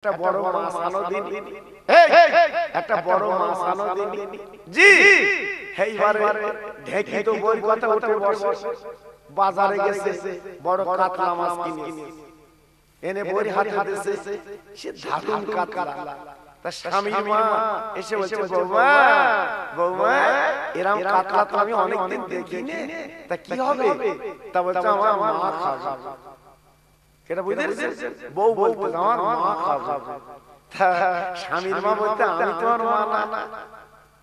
একটা বড় মাছ আনো দিন, একটা বড় মাছ আনো দিন। জি এইবারে ঢেকি তো বই কথা উঠে বসে বাজারে গেছে, বড় কাতলা মাছ কিনে এনে বই হাতে হাতে সে দারুণ কাতলা। তার স্বামীর মা এসে বলছে, বৌমা বৌমা এরকম কাতলা তো আমি অনেকদিন দেখিনি, তা কি হবে? তা বলছে আমার মা খাবে। এটা বুঝতে বউ বলতে আমার মা খাবে। স্বামীর মা বলতে আমি তোমার মা না,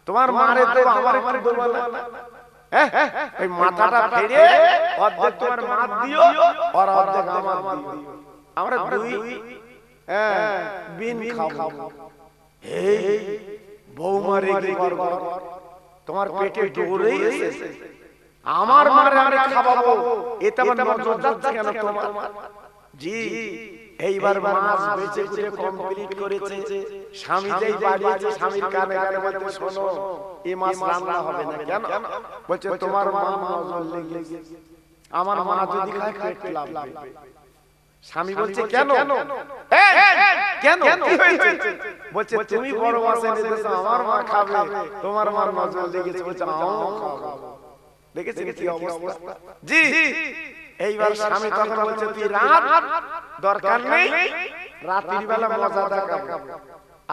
তোমার মারে তো আমার একটু দেবো না, ওই মাথাটা ফেড়ে অর্ধেক তোমার মা দিও আর অর্ধেক আমার দিও, আমরা দুই বিন খাবো। এই বৌমারে কি করবো? তোমার পেটে দৌড়েই এসেছে, আমার মারে আমি খাওয়াবো, এটা আমার নজর যাচ্ছে কেন তোমার? জি এইবার মাছ বেঁচে কুচে কমপ্লিট করেছে। স্বামী যেই বাড়িয়েছে স্বামীর কানে কানে বলতে, শোনো এই মাছ রান্না হবে না। কেন? বলছে তোমার মা নজর লেগেছে, আমার মা যদি খায় পেট লাভ লাগবে। স্বামী বলছে কেন কেন কি হয়েছে? বলছে তুমি বড় মাছ এনে দিয়েছো, আমার মা খাবে, তোমার মার নজর লেগেছে। বলছে আমিও খাবো। দেখেছেন কি অবস্থা? জি এইবার স্বামী তখন বলছে তুই রাত দরকার নেই, রাতের বেলা মজা দেখাবো।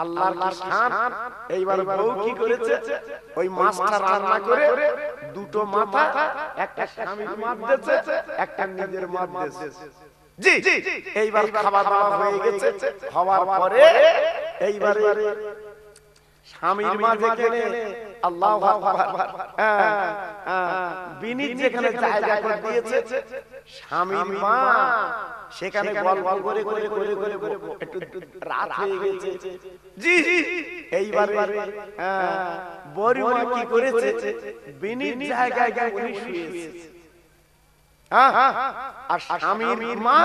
আল্লাহর কি শান। এইবার বউ কি করেছে? ওই মাছটা রান্না করে দুটো মাথা, একটা স্বামীর মাছ দিয়েছে, একটা নিজের মাছ দিয়েছে। জি এইবার খাওয়া দাওয়া হয়ে গেছে। হওয়ার পরে এইবারে স্বামীর মা যেখানে আল্লাহু আকবার বিনি যেখানে জায়গা করে দিয়েছে, স্বামীর মা সেখানে গল্প করে করে করে করে একটু রাত হয়ে গেছে। জি এইবারে বড় মা কি করেছে? বিনির জায়গায় গিয়ে উনি শুয়েছে। আর স্বামীর মা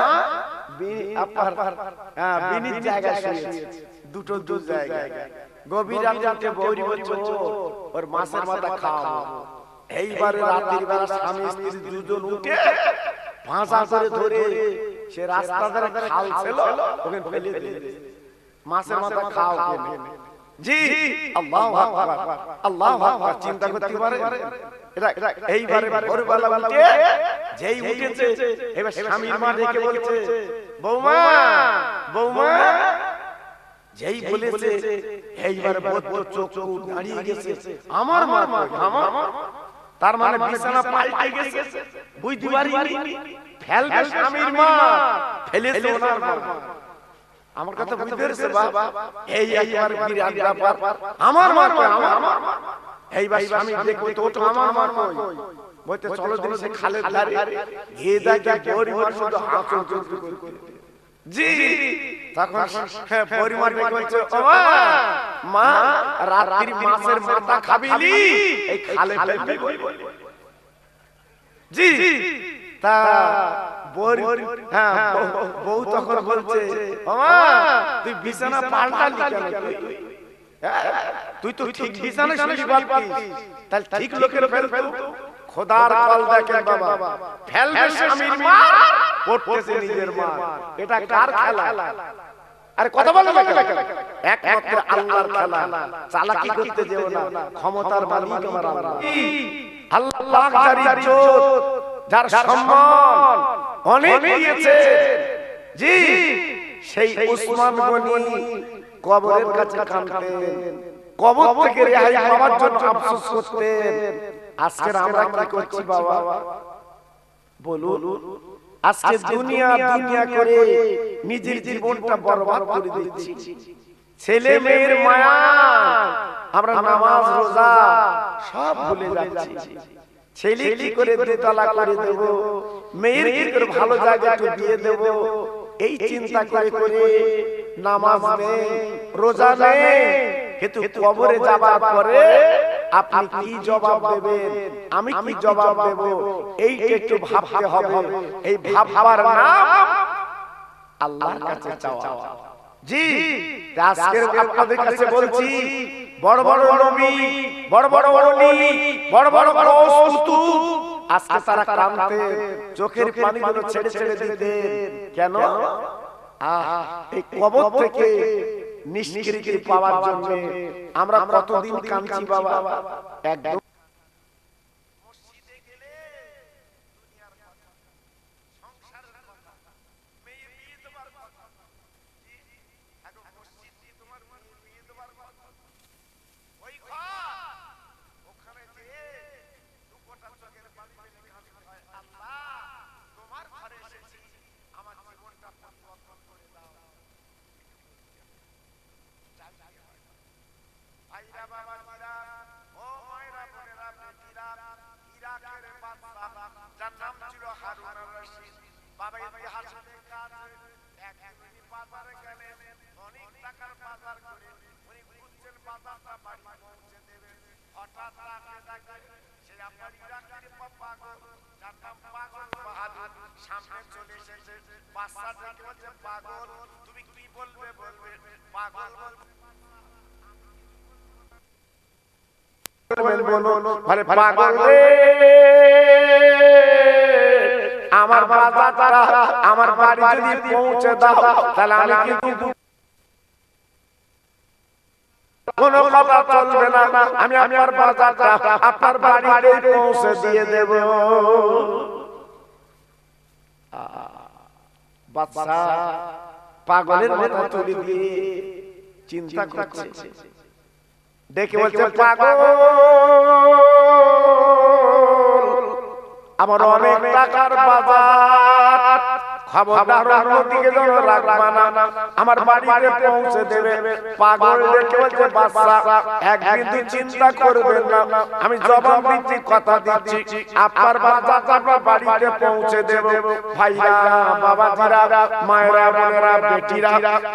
বিনির জায়গায় শুয়েছে, দুটো দু জায়গায়। গভীর রাতে বৌরি বলছে ওর মাছের মাথা খাও। এইবারে রাতের বেলা স্বামী স্ত্রী দুজন উঠে ভাঁজা করে ধরে সে রাস্তা ধারে খাল ছিল ওখানে ফেলে দিয়েছে, মাছের মাথা খাও কেনে। জি আল্লাহু আকবার আল্লাহু আকবার। চিন্তা করতে পারে এটা? এইবারে ভোরবেলা উঠে যেই উঠেছে এবার স্বামীর মা ডেকে বলছে, বৌমা বৌমা। যেই বলেছে এইবার বদ্ধ চোখ দাঁড়িয়ে গেছে, আমার মা আমার। তার মানে বিছানা পাল্টে গেছে, বুঝতে পারিনি ফেলবে স্বামীর মা, ফেলেছে ওনার মা। আমার কথা বুঝতে পেরেছে বাবা? এই একবার বিরাট ব্যাপার, আমার মা আমার। এইবার স্বামী দেখবে তো ওটা আমার মা কই, বলতে চলো দিন সে খালের ধারে গিয়ে দেখে পরিবার শুধু হাঁচন চলতে করতে। জি তখন পরিবার বলছে, ও মা রাত্রির মাছের মাথা খাবিলি এই খালে ফেলবি। জি তা বউ তখন বলছে, ও মা তুই বিছানা পাল্টালি কেন? তুই তো ঠিক বিছানা শুলি বলতিস, তাহলে ঠিক লোকের ফেলতো। খোদার কল দেখেন বাবা, ফেলবে স্বামীর মা, পড়তেছে নিজের মা। এটা কার খেলা? আরে কথা বলে না কেন? একমাত্র আল্লাহর খেলা। চালাকি করতে যেও না, ক্ষমতার মালিক আমার আল্লাহ। আল্লাহ যার ইজ্জত, যার সম্মান অনেক দিয়েছে। জি সেই উসমান গনি কবরের কাছে কাঁদতেন, কবর থেকে রেহাই পাওয়ার জন্য আফসোস করতেন। আজকে আমরা কি করছি বাবা বলুন? আজকে দুনিয়া দুনিয়া করে নিজের জীবনটা বরবাদ করে দিচ্ছি। ছেলে মেয়ের মায়া আমরা নামাজ রোজা সব ভুলে যাচ্ছি। ছেলে কি করে দোতলা করে দেব, মেয়ের কি করে ভালো জায়গা একটু দিয়ে দেব, এই চিন্তা করে করে নামাজ নেই রোজা নেই। কিন্তু কবরে যাবার পরে আপনি কি জবাব দেবেন, আমি কি জবাব দেব, এইটা একটু ভাবতে হবে। এই ভাববার নাম আল্লাহর কাছে চাওয়া। জি আজকে আপনাদের কাছে বলছি, বড় বড় নবী, বড় বড় ওলি, বড় বড় কুতুব আজকে তারা কাঁদতেন, চোখের পানিগুলো ছেড়ে ছেড়ে দিতেন। কেন? এই কবর থেকে নিষ্কৃতি পাওয়ার জন্য আমরা কতদিন কাঁদছি বাবা। একদম মসজিদে গেলে দুনিয়ার কথা, সংসারের কথা, মেয়ে বিয়ে দেওয়ার কথা, এখন মসজিদে তোমার বিয়ে দেওয়ার কথা, ওই ওখানে যে দুপটা চোখের পানি ফেলে কাঁদতে হয়, আল্লাহ তোমার ঘরে এসেছি, আমার জীবনটা পরিবর্তন করে দাও। ভাইরা বাবাজিরা, ও মায়েরা বোনেরা বেটিরা, ইরাকের বাদশা যার নাম ছিল হারুন আল রশিদ, বাবা ইতিহাসে লেখা আছে একদিন বাজারে গেলেন, অনেক টাকার বাজার করে উনি খুঁজছেন বাজারটা বাড়ি পৌঁছে দেবেন। হঠাৎ তাকে দেখেন সে আপনার ইরাকের পাগল যার নাম পাগল বাহাদুর সামনে চলে এসেছে। বাদশাটাকে বলছে, পাগল তুমি কি বলবে বলবে। পাগল বলবে পাগল রে, আমার বাজারটা আমার বাড়ি যদি পৌঁছে দাও তাহলে আমি কিন্তু কোনো কথা চলবে না, আমি আমার বাজারটা আপনার বাড়িতে পৌঁছে দিয়ে দেব। বাদশা পাগলের মাথা তুলে দিয়ে চিন্তা করছে, দেখে বলছে, পাগল আমার অনেক টাকার বাজার, খবরদার অন্যদিকে যেন রাখবা না, আমার বাড়িতে পৌঁছে দেবে। পাগল দেখে বলছে, বাদশা একদিন তুই চিন্তা করবেন না, আমি জবাব দিচ্ছি, কথা দিচ্ছি, আপনার বাজারটা আপনার বাড়িতে পৌঁছে দেব। ভাইরা বাবাজিরা, মায়েরা বোনেরা বেটিরা,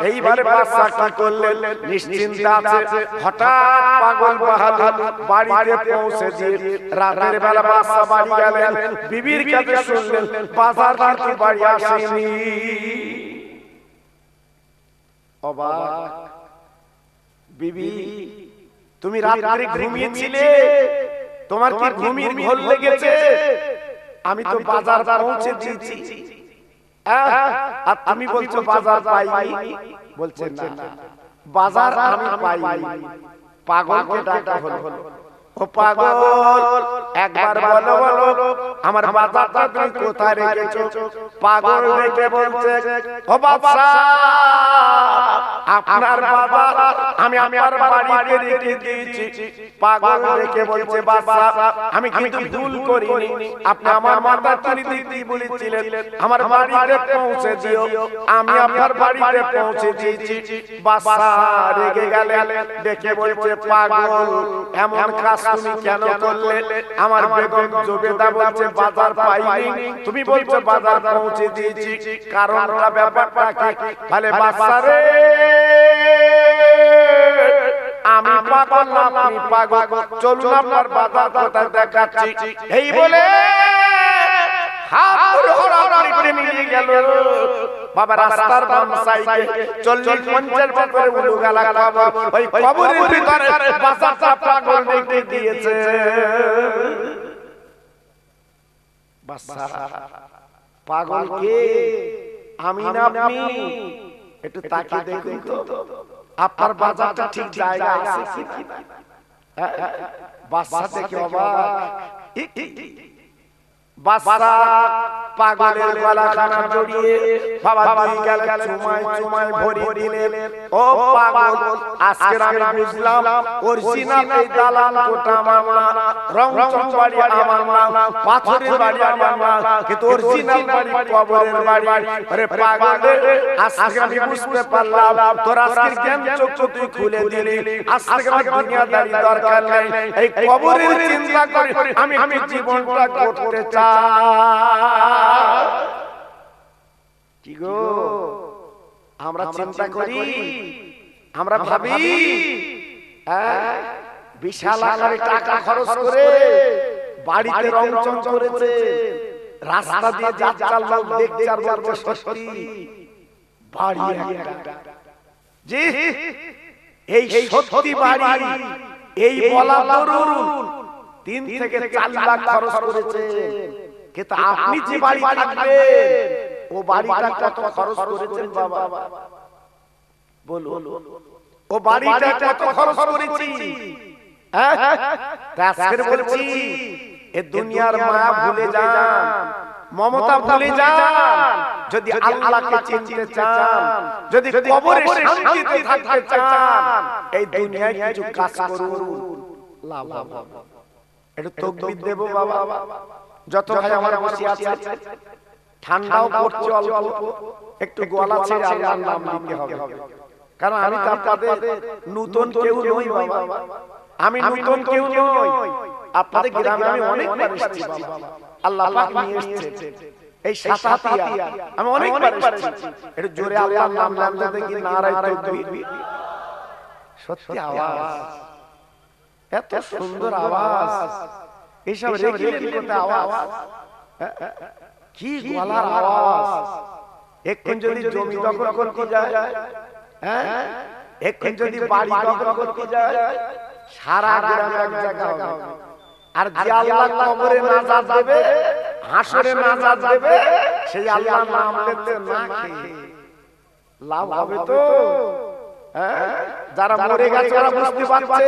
এইবারে বাদশা কি করলেন, নিশ্চিন্তা আছে। হঠাৎ পাগল বাহাদুর বাড়িতে পৌঁছে দিয়ে রাতের বেলা বাদশা বাড়ি গেলেন, বিবির কাছে শুনলেন বাজার কিন্তু বাড়ি আসেনি। অবাক, বিবি তুমি রাত্রে ঘুমিয়েছিলে, তোমার কি ঘুমির ঘোর লেগেছে? আমি তো বাজার পৌঁছে দিয়েছি, আর তুমি বলছো বাজার পাইনি। বলছে না, বাজার আমি পাইনি। পাগলকে ডাকা হলো, ও পাগল একবার বলো বলো আমার বাজারটা তুমি কোথায় রেখেছো? পাগল দেখে বলছে, ও বাদশা আপনার বাজার আমি আমার বাড়িতে রেখে দিয়েছি। পাগল দেখে বলছে, বাদশা আমি কিন্তু ভুল করিনি, আপনি আমার মাথা তুলে দিতে বলেছিলেন, আমার বাড়িতে পৌঁছে দিও, আমি আপনার বাড়িতে পৌঁছে দিয়েছি। বাদশা রেগে গেলেন, দেখে বলছে, পাগল এমন কাজ তুমি কেন করলে? আমার বেগম জোবেদা বলছে বাজার পাইনি, তুমি বলছো বাজার পৌঁছে দিয়েছি, কারণটা ব্যাপারটা কি? তাহলে বাদশা রে আমি পাগল না আপনি পাগল, চলুন আপনার বাজার কোথায় দেখাচ্ছি। এই বলে হাত ধরে মিলিয়ে গেল। বাবা রাস্তার বাম সাইডে 40-50 বছরে উলু গালা কবর, ওই কবরের ভিতরে বাচ্চাটা পাগল রেখে দিয়েছে। বাচ্চা পাগল কে, আমি না আপনি? একটু তাকিয়ে দেখুন তো আপনার বাজারটা ঠিক জায়গা আছে কিনা। বাচ্চা দেখে অবাক, বাদশা পাগলের গলাখানা জড়িয়ে বাবা দুই গালে চুমায় চুমায় ভরিয়ে দিলেন। ও পাগল, আজকে আমি বুঝলাম অরিজিনাল এই দালান কোটা আমার না, রংচং বাড়ি আমার না, পাথরের বাড়ি আমার না, কিন্তু অরিজিনাল বাড়ি কবরের বাড়ি। আরে পাগল, আজকে আমি বুঝতে পারলাম তোর আজকের জ্ঞান চক্ষু তুই খুলে দিলি। আজকে আমার দুনিয়াদারি দরকার নেই, এই কবরের চিন্তা করে আমি জীবনটা করতে চাই। কি গো, আমরা চিন্তা করি, আমরা ভাবি বিশাল আকারে টাকা খরচ করে বাড়িতে রংচং করেছে, রাস্তা দিয়ে যাত্রার লোক দেখতে আর বলছে সত্যি বাড়ি একটা। জি এই সত্যি বাড়ি, এই বলা দরুন 3 থেকে 4 লাখ খরচ করেছে, কিন্তু আপনি যে বাড়ি থাকবেন ও বাড়িটা কত খরচ করেছেন বাবা বলো, ও বাড়িটা কত খরচ করেছি, হ্যাঁ আজকে বলছি এ দুনিয়ার মায়া ভুলে যান, মমতা ভুলে যান, যদি আল্লাহকে চিনতে চান, যদি কবরে শান্তিতে থাকতে চান, এই দুনিয়ায় কিছু কাজ করুন, লাভ হবে। একটু তাকবীর দেব বাবা, যত ভাই আমার বসে আছে, ঠান্ডাও পড়ছে অল্প, একটু গলা ছেড়ে আল্লাহর নাম নিতে হবে, কারণ আমি তো আপনাদের নতুন কেউ নই বাবা, আমি নতুন কেউ নই, আপনাদের গ্রামে আমি অনেকবার এসেছি বাবা, আল্লাহ পাক নিয়ে এসেছে এই সাতাতিয়া, আমি অনেকবার এসেছি, একটু জোরে আল্লাহর নাম নামতে দেখি নারায়ে তাকবীর, সত্যি আওয়াজ, এত সুন্দর আওয়াজ, এইসব রেখে কোথায় আওয়াজ, কি গলার আওয়াজ, এখন যদি জমি দখল করতে যায়, হ্যাঁ এখন যদি বাড়ি দখল করতে যায়, সারা গ্রামে এক জায়গা হবে, আর যে আল্লাহ কবরে নাজাত দেবে, হাসরে নাজাত দেবে, সেই আল্লাহর নাম নিতে না খেয়ে লাভ হবে তো, হ্যাঁ যারা মরে গেছে ওরা বুঝতে পারছে,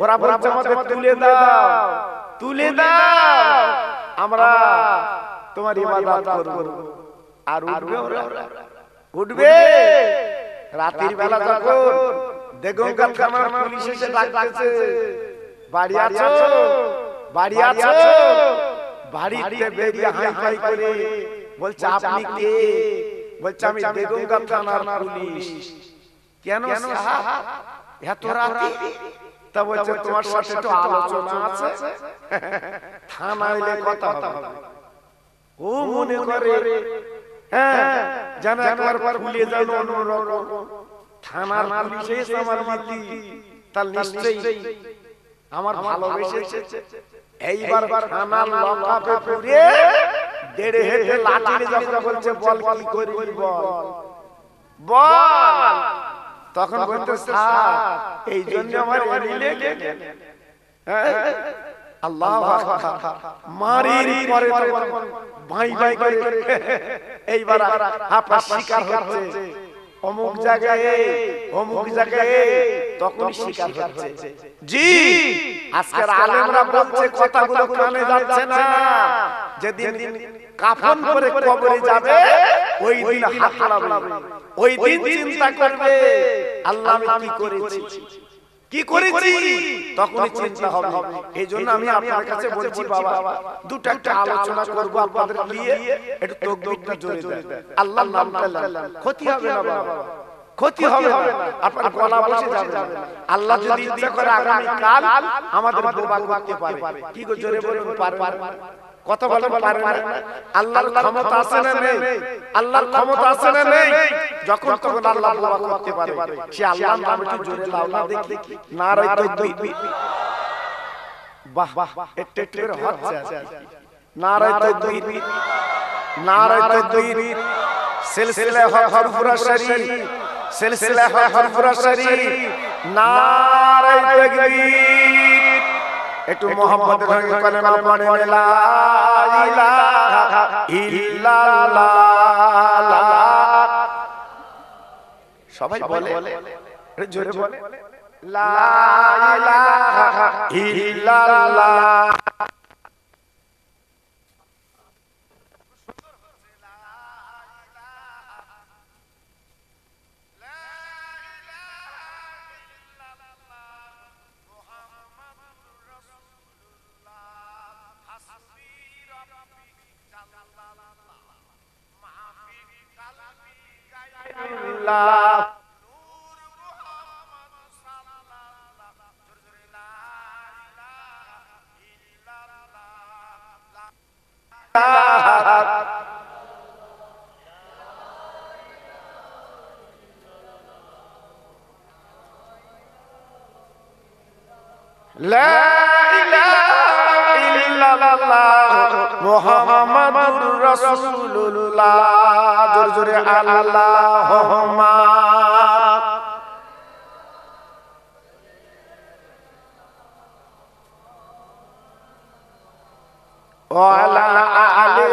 ওরা বলছে আমাদের তুলে দাও, তুলে দাও, আমরা তোমার ইবাদত করব, আর উঠবে ওরা, উঠবে রাতের বেলা যখন দেগঙ্গা থানার পুলিশ এসে ডাকতেছে, বাড়ি আছো, বাড়ি আছো, বাড়িতে বেরিয়ে হাই ফাই করে বলছে আপনি কে, বলছে আমি দেগঙ্গা থানার পুলিশ, কেন সাহেব এত রাতে, তা বলছে তোমার সাথে তো আলোচনা আছে, থানায় এলে কথা হবে, ও মনে করে হ্যাঁ যেন একবার ভুলে যান অন্যরকম, থানার পুলিশ এসে আমার মাটি, তার নিশ্চয়ই আমার ভালোবেসেছে, এইবার থানার লকআপে পুরে দেড়ে হেঁটে লাঠি নিয়ে যখন বলছে বল কি করবি বল, বল, তখন বলতে স্যার এই জন্য আমার এলিলে আল্লাহু আকবার, মারির পরে তখন ভাই ভাই করে এইবার আপনার শিকার হচ্ছে, অমুক জায়গায় অমুক জায়গায়, তখন শিকার হচ্ছে, জি আজকের আলেমরা বলছে কথাগুলো কানে যাচ্ছে না, যেদিন কাফন পরে কবরে যাবে ওই দিন হাত লাগাবে, ওই দিন চিন্তা করবে আল্লাহ আমি কি করেছি, কি করেছি, তখন চিন্তা হবে। এইজন্য আমি আপনার কাছে বলছি বাবা, দুটো একটা আলোচনা করব আপনাদের নিয়ে, একটু তাকবীরটা জোরে দেন, আল্লাহর নামটা নেন, ক্ষতি হবে না বাবা, ক্ষতি হবে না, আপনার গলা বসে যাবে না, আল্লাহ যদি ইচ্ছা করে আগামী কাল আমাদের দোয়া করতে পারে, কি গো জোরে বলুন পারবেন, কত বলেন পারেন না, আল্লাহর ক্ষমতা আছে না নেই, আল্লাহর ক্ষমতা আছে না নেই, যখন তখন আল্লাহ দোয়া করতে পারে, সে আল্লাহর নাম একটু জোরে লাও না দেখি, নারায়ে তাকবীর, বাহ বাহ একটু একটু করে হচ্ছে, নারায়ে তাকবীর, নারায়ে তাকবীর, সিলসিলা হরফুরা শরীফ, সিলসিলা হরফুরা শরীফ, নারায়ে তাকবীর, একটু মোহাম্মদের সঙ্গে কলেমা পড়ে লা ইলাহা ইল্লাল্লাহ, সবাই বলে জোরে বলে লা ইলাহা ইল্লাল্লাহ, লা ইলাহা ইল্লাল্লাহ মুহাম্মাদুর রাসূলুল্লাহ, জোরে জোরে আল্লাহুম্মা ওয়া আলা আলি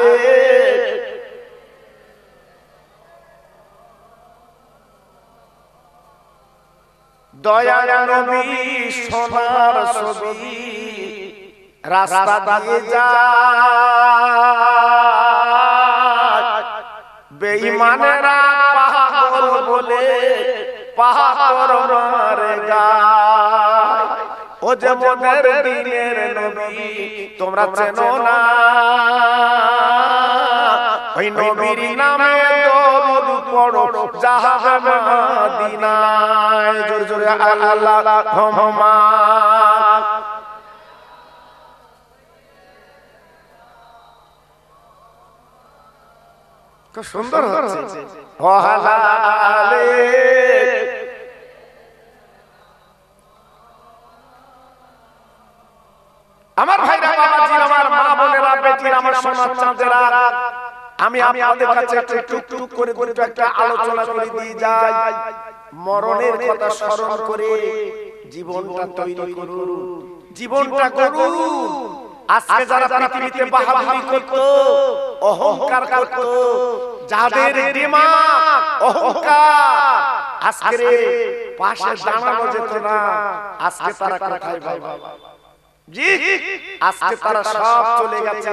দয়ার নবী সোনার ছবি রাস্তা দিয়ে যায়, বেঈমানেরা পাগল বলে পাথর মারে গায়। ও যে মোদের দিনের নবী তোমরা চেনো না, ওই নবীর নামে দরুদ পড়ো যাবে মদিনায়। জোরে জোরে আল্লাহুম্মা। খুব সুন্দর হচ্ছে। আমার ভাইরা, বাবাজি, আমার মা বোনেরা, বেটিরা, আমার সোনার চাঁদেরা, আমি আপনাদের কাছে একটু টুক করে দুটো একটা আলোচনা করে দিয়ে যাই। মরণের কথা স্মরণ করে জীবনটা তৈরি করুন, জীবনটা করুন। আজকে যারা পৃথিবীতে বাহাদুরি করত, অহংকার করত, যাদের দিমাগ অহংকার, আজকে পাশে দাঁড়ানো যেত না, আজকে তারা কোথায় বাবা? জি, আজকে তারা সব চলে গেছে,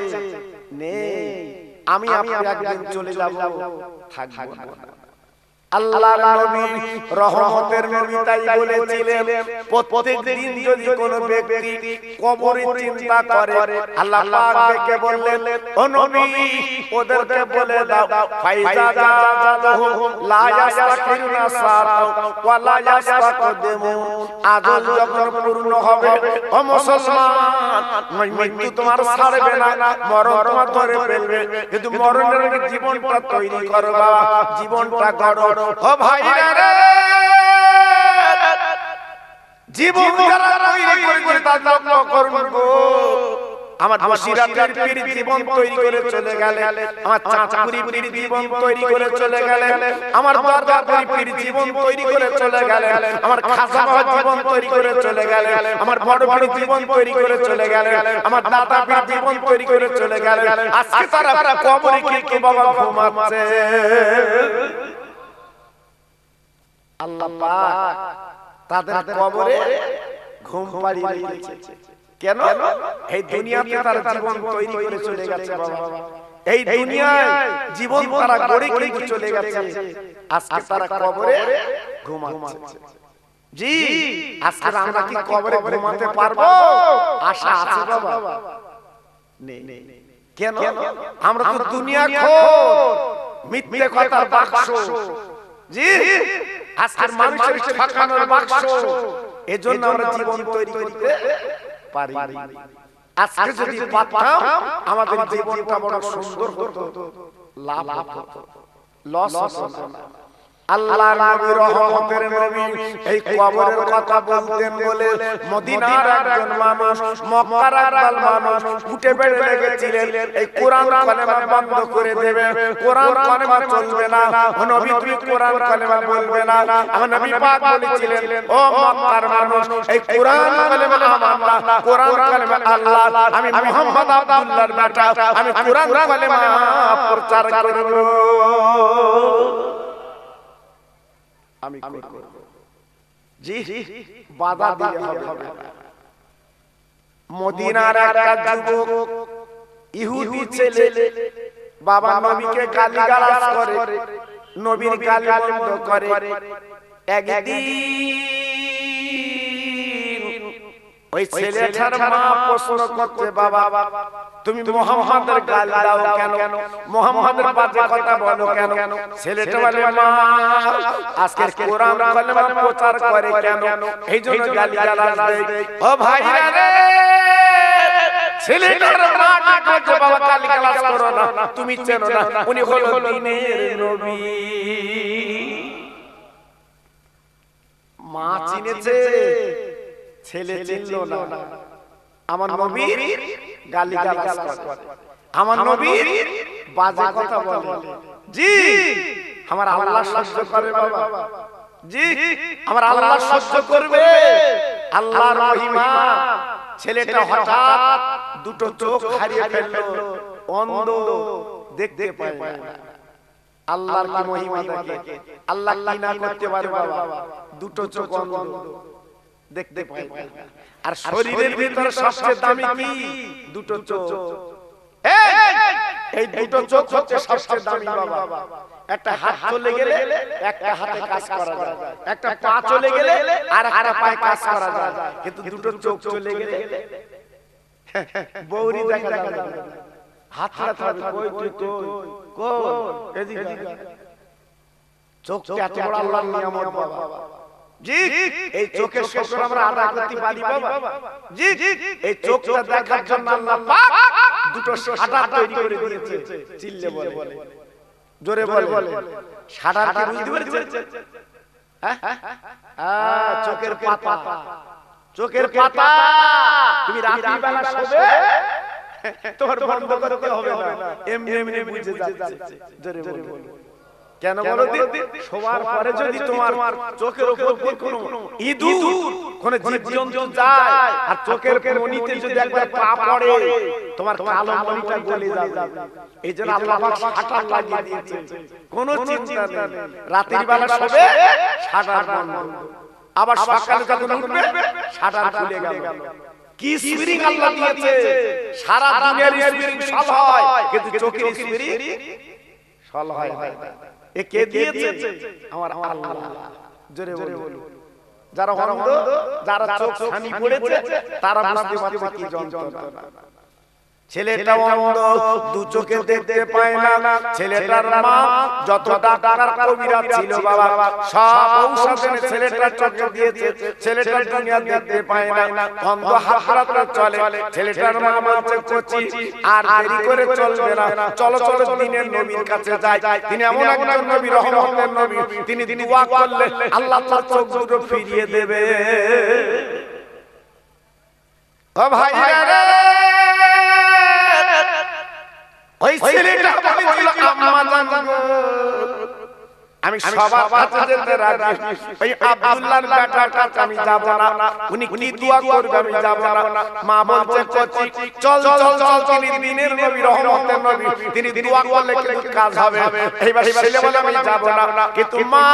নেই। আমি একদিন চলে যাব, থাকবো না। আল্লাহর নবী রহমতের নবী তাই বলেছিলেন, প্রত্যেকদিন যদি কোনো ব্যক্তি কবরের চিন্তা করে, আল্লাহ পাক ডেকে বললেন, ও নবী ওদেরকে বলে দাও, ফাইজা জাজাহুম লা ইয়াসতাখিরুনা সাআতাও ওয়া লা ইয়াসতাকদিমুন। আজল যখন পূর্ণ হবে, ও মুসলমান, মৃত্যু তোমার ছাড়বে না, মরণ তোমার ধরে ফেলবে, কিন্তু মরণের জীবনটা তৈরি করবা, জীবনটা গড়ো। ও ভাইরা রে, জীবন যারা তৈরি করে তার লক্ষ্য করুন গো। আমার বসিরাতের পীর জীবন তৈরি করে চলে গেলেন, আমার চাঁদপুরি পীর জীবন তৈরি করে চলে গেলেন, আমার বারদাপুরি পীর জীবন তৈরি করে চলে গেলেন, আমার খাজা বাবা জীবন তৈরি করে চলে গেলেন, আমার বড় বড় জীবন তৈরি করে চলে গেলেন, আমার দাদা পীর জীবন তৈরি করে চলে গেলেন। আজকে তারা কবরে কি বাবা ঘুমাচ্ছে। আল্লাহ পাক তাদের কবরে ঘুম পাড়িয়ে দিয়েছে। কেন? এই দুনিয়াতে তারা জীবন তৈরি করে চলে গেছে বাবা, এই দুনিয়ায় জীবন তারা গড়ে কিন্তু চলে গেছে, আজকে তারা কবরে ঘুমাচ্ছে। জি, আজকে আমরা কি কবরে ঘুমাতে পারবো? আশা আছে বাবা? নেই। কেন? আমরা তো দুনিয়াখোর, মিথ্যে কথার বাক্স। জি, আজকের মানুষের ঠকানোর বাক্স, এজন্য আমরা জীবন তৈরি করতে পারি। আজকে যদি পারতাম, আমাদের জীবনটা বড় সুন্দর হতো, লাভ হতো, লস হতো না। আল্লাহর নবী রহমতের নবী এই কবরের কথা বলতেন বলে মদিনার একজন মানুষ, মক্কার একদল মানুষ উঠে বেড়ে লেগেছিলেন, এই কোরআন কালেমা বন্ধ করে দেবে, কোরআন কালেমা চলবে না, ও নবী তুমি কোরআন কালেমা বলবে না। আমার নবী পাক বলেছিলেন, ও মক্কার মানুষ, এই কোরআন কালেমা আমার না, কোরআন কালেমা আল্লাহ, আমি মুহাম্মদ আব্দুল্লাহর বেটা, আমি কোরআন কালেমা প্রচার করব, আমি করব। জি, বাধা দিলে হবে না। মদিনার একটা যুবক ইহুদি ছেলে বাবা নবীকে গালিগালাজ করে, নবীর গালি বন্ধ করে। একদিন ওই ছেলেটার মা প্রশ্ন করতে, বাবা তুমি মুহাম্মাদের গালি দাও কেন, মুহাম্মাদের বাজে কথা বলো কেন? ছেলেটা বলে, মা আজকে কোরআন কালেমা প্রচার করে কেন, এইজন্য গালিগালাজ দেয়। ও ভাইরা রে, ছেলেটার মা ডাকছে, বাবা গালিগালাজ করো না, তুমি চেনো না, উনি হলো দ্বীনের নবী। মা চিনেছে, ছেলে চিনলো না। আমার নবীর গালিগালাজ করে, আমার নবীর বাজে কথা বলে। জি, আমার আল্লাহ সহ্য করে বাবা। জি, আমার আল্লাহ সহ্য করবে। আল্লাহর মহিমা। ছেলেটা হঠাৎ দুটো চোখ হারিয়ে ফেললো, অন্ধ, দেখতে পায় না। আল্লাহর কি মহিমা দেখে, আল্লাহ কি না করতে পারে বাবা, দুটো চোখ অন্ধ দেখতে পায় না। আর শরীরের ভিতরে সবচেয়ে দামি কি? দুটো চোখ। এই দুটো চোখ হচ্ছে সবচেয়ে দামি বাবা। একটা হাত চলে গেলে একটা হাতে কাজ করা যায়, একটা পা চলে গেলে আর একটা পায়ে কাজ করা যায়, কিন্তু দুটো চোখ চলে গেলে বৌরি দেখা যায় না। হাত ছাড়া কই তুই কই এদিকে চোখটা এত বড় আল্লাহর নিয়ামত বাবা। জি এই চোখের শুকর আমরা আদায় করতে পারি বাবা। জি এই চোখটা দেখার জন্য আল্লাহ পাক দুটো শাটা তৈরি করে দিয়েছে। চিল্লে বলে, জোরে বলে, শাটা কি বুঝতে পেরেছে? হ্যাঁ চোখের পাতা, চোখের পাতা। তুমি রাত্রি বেলা শোবে তোমার বন্ধ করতে হবে না, এমনি এমনি বুঝে যাচ্ছে। জোরে বলে কেন বলো দিন? শোবার পরে যদি তোমার চোখের উপর দিয়ে কোনো ইঁদুর কোনো জীবজন্তু যায় আর চোখের মণিতে যদি একবার পা পড়ে তোমার কালো মণিটা গলে যাবে। এইজন্য আল্লাহ পাক শাটার লাগিয়ে দিয়েছে, কোনো চিন্তা নেই। রাতের বেলা শোবে শাটার বন্ধ, আবার সকালে যখন উঠবে শাটার খুলে গেল। কি স্পিরিং আল্লাহ দিয়েছে! সারা দুনিয়ার স্পিরিং সল হয়, কিন্তু চোখের স্পিরিং সল হয় না। এ কে দিয়েছে? আমার আল্লাহ। জোরে বলো। যারা অন্ধ, যারা চোখ ছানি পড়েছে তারা বুঝতে পারছে কি যন্ত্রণা। ছেলেটা অন্ধ, দু চোখে দেখতে পায় না। ছেলেটার মা যত ডাক্তার কবিরাজ ছিল বাবা, সব ঔষধ এনে ছেলেটার চোখে দিয়েছে। ছেলেটা দুনিয়া দেখতে পায় না, অন্ধ হাতড়াতে চলে। ছেলেটার মা বলছে কচি আর দেরি করে চলবে না, চলো চলো দিনের নবীর কাছে যাই। তিনি এমন একজন নবী, রহমতের নবী, তিনি দোয়া করলে আল্লাহ তার চোখ দুটো ফিরিয়ে দেবে। ও ভাই রে, ওই ছেলেটা বলেছিল আম্মা জান আমি সবার কাছে যেতে রাজি, ওই আব্দুল্লাহর বেটার কাছে আমি যাব না, উনি কি দোয়া করবে আমি যাব না। মা বলছে কচি চল চল চল, তিনি দিনের নবী, রহমতের নবী, তিনি দোয়া করলে কিন্তু কাজ হবে। এইবার ছেলে বলে আমি যাব না, কিন্তু মা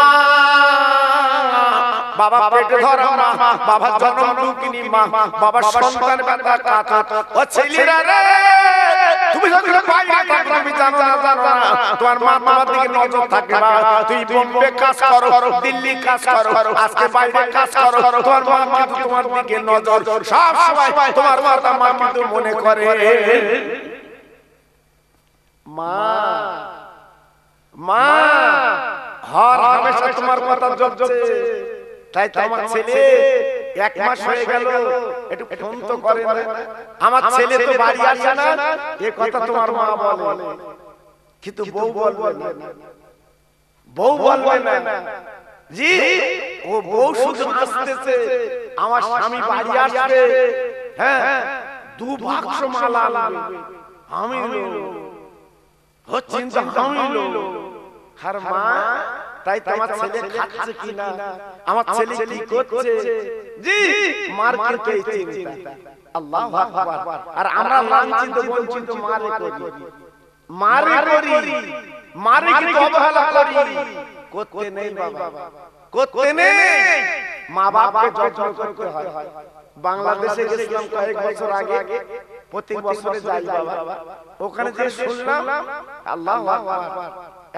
বাবা পেটে ধরা মা, বাবা জন্ম দুঃখিনী মা, বাবা সন্তান বেটা কাকা। ও ছেলেরা রে, তুমি যদি বাইরে থাকলে আমি জানো না তোমার মা বাবার দিকে নজর থাকবে না। তুই বোম্বে কাজ করো, দিল্লি কাজ করো, আজকে বাইরে কাজ করো, তোমার মা কিন্তু তোমার দিকে নজর সব সময়, তোমার মাতা মা কিন্তু মনে করে মা মা হর হামেশা তোমার কথা জপছে। তাই তোমার ছেলে 1 মাস হয়ে গেল, একটু ফোন তো করে না। আমার ছেলে তো বাড়ি আসে না, এই কথা তোমার মা বলে, কিন্তু বউ বলবে না, বউ বলবে না। জি ও বউ শুধু আসতেছে, আমার স্বামী বাড়ি আসবে, হ্যাঁ 2 বাক্স মালা আনবে, আমি হচ্ছে আমি লো। আর মা তাই তোমার ছেলে খাচ্ছে কিনা, আমার ছেলে কি করছে, জি মার্কেটে চিন্তা। আল্লাহু আকবার। আর আমরা লাঞ্ছিত বঞ্চিত মারে কি অবহেলা করি, করতে নেই বাবা, করতে নেই। মা বাপকে যত্ন করতে হয়। বাংলাদেশে গেছিলাম কয়েক বছর আগে, প্রতি বছরে যাই বাবা, ওখানে যে শুনলাম আল্লাহু আকবার,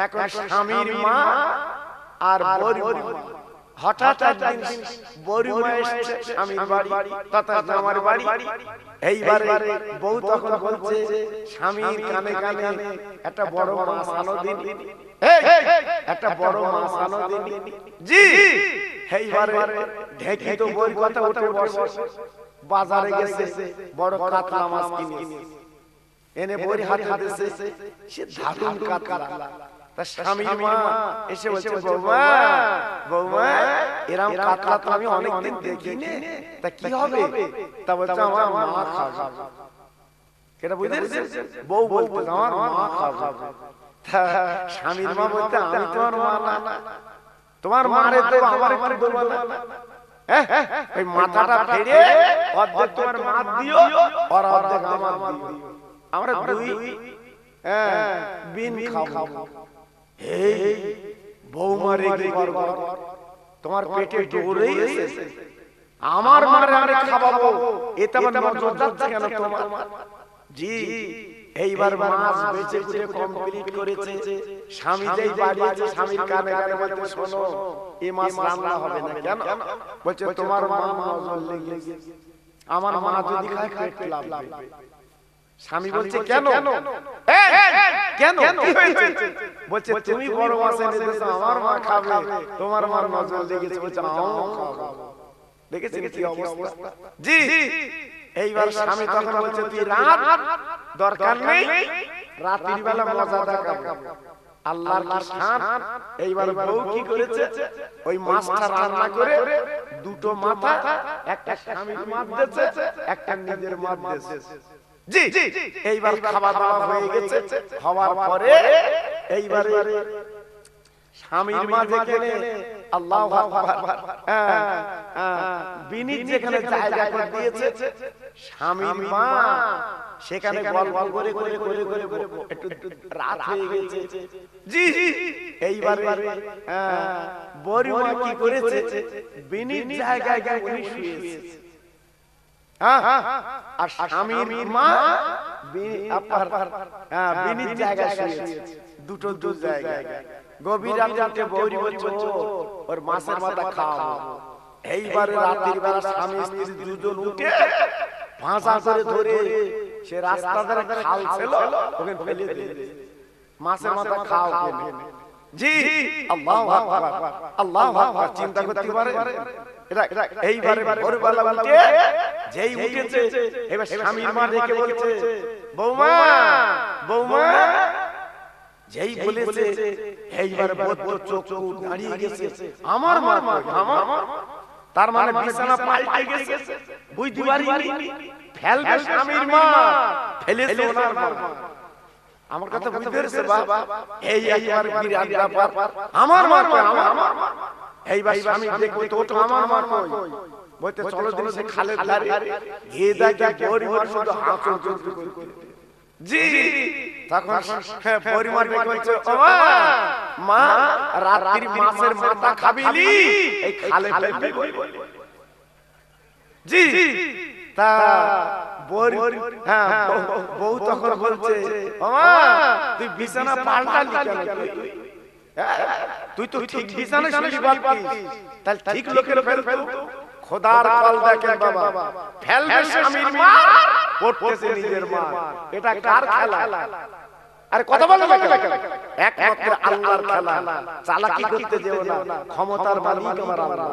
এক স্বামীর মা আর বড় মা, হঠাৎ একদিন বড় মা এসেছে স্বামীর বাড়ি তথা আমার বাড়ি। এইবারে বউ তখন বলছে স্বামীর কানে কানে একটা বড় মাছ আনো দিন, একটা বড় মাছ আনো দিন। জি এইবারে ঢেকি তো বই কথা উঠে বসে, বাজারে গেছে বড় কাতলা মাছ কিনে এনে বই হাতে দিয়েছে, সে দারুণ কাতলা। তা স্বামীর মা এসে বলছে বৌমা এরকম কাতলা তো আমি অনেকদিন দেখিনি, তা কি হবে? তা বলছে আমার মা খাবে। এটা বুঝতে বউ বলতে আমার মা খাবে। তা স্বামীর মা বলতে আমি তোমার মা না, তোমার মারে তো আমার একটু দেবো না, ওই মাথাটা ফেরে অর্ধেক তোমার মা দিও আর অর্ধেক আমার দিও, আমরা দুই বিন খাবো। এই বৌমা রেগে গড়গড়, তোমার পেটে দৌড়েই এসেছে, আমার মারে আমি খাওয়াবো, এটা আমার নজর যাচ্ছে কেন তোমার? জি, এইবার মাছ বেঁচে কুটে কমপ্লিট করেছে, স্বামী যেই বাড়িয়েছে স্বামীর কানে কানে বলতে, শোনো এই মাছ রান্না হবে না। কেন? বলছে তোমার মা নজর লেগেছে, আমার মা যদি খায় পেট লাগবে। স্বামী বলছে কেন? কেন কি হয়েছে? বলছে তুমি বড় মাছ এনে দিয়েছো, আমার মা খাবে, তোমার মার নজর লেগেছে। বলছে আমিও খাবো। দেখেছেন কি অবস্থা? জি, এইবার স্বামী তখন বলছে তুই রাত দরকার নেই, রাতের বেলা মজা দেখাবো। আল্লাহর কি শান। এইবার বউ কি করেছে, ওই মাছটা রান্না করে দুটো মাথা, একটা স্বামীর মাছ দিয়েছে, একটা নিজের মাছ দিয়েছে। জি, এইবার খাওয়া দাওয়া হয়ে গেছে, হওয়ার পরে এইবারে স্বামীর মা যেখানে আল্লাহু আকবার বিনি যেখানে জায়গা করে দিয়েছে, স্বামীর মা সেখানে গল্প করে করে করে করে একটু রাত হয়ে গেছে। জি, এইবারে বড়ি মা কি করেছে, বিনির জায়গায় গিয়ে উনি শুয়েছে। আর স্বামীর মা বিনির জায়গায় শুয়েছে, দুটো দু জায়গায়। গভীর রাতে বৌরি বলছে ওর মাছের মাথা খাও। এইবারে রাতের বেলা স্বামী স্ত্রী দুজন উঠে ভাঁজা করে ধরে সে রাস্তা ধারে খাল ছিল, ওখানে ফেলে দিয়েছে, মাছের মাথা খাও কেন? জি, আল্লাহু আকবার, আল্লাহু আকবার। চিন্তা করতে পারে এইবারে ভোরবেলা উঠে যেই উঠেছে, এবার স্বামীর মা ডেকে বলছে বৌমা, বৌমা। যেই বলেছে এইবারে বদ্ধ চোখ দাঁড়িয়ে গেছে, আমার মা, আমার মা। তার মানে বিছানা পাল্টে গেছে, বুঝতে পারিনি ফেলবে স্বামীর মা, ফেলেছে ওনার মা। আমার কথা বুঝতে পেরেছে বাবা? এই একবার বিরাট ব্যাপার, আমার মা, আমার মা। এইবার স্বামী দেখবে তো আমার মা কই, বলতে চলো দিন সে খালের ধারে গিয়ে দেখে পরিবার শুধু হাঁচন চলতে করতে। জি, তখন পরিবার বলছে ও মা, রাত্রির মাছের মাথা খাবিলি, এই খালে ফেলবি। জি, তা বউ তখন বলছে ও মা, তুই বিছানা পাল্টালি কেন? তুই তো ঠিক বিছানা শুলি বলতিস, তাহলে ঠিক লোকের ফেলতো। খোদার কল দেখেন বাবা, ফেলবে স্বামীর মা, পড়তেছে নিজের মা। এটা কার খেলা? আরে কথা বলে না কেন? একমাত্র আল্লাহর খেলা। চালাকি করতে যেও না, ক্ষমতার মালিক আমার আল্লাহ।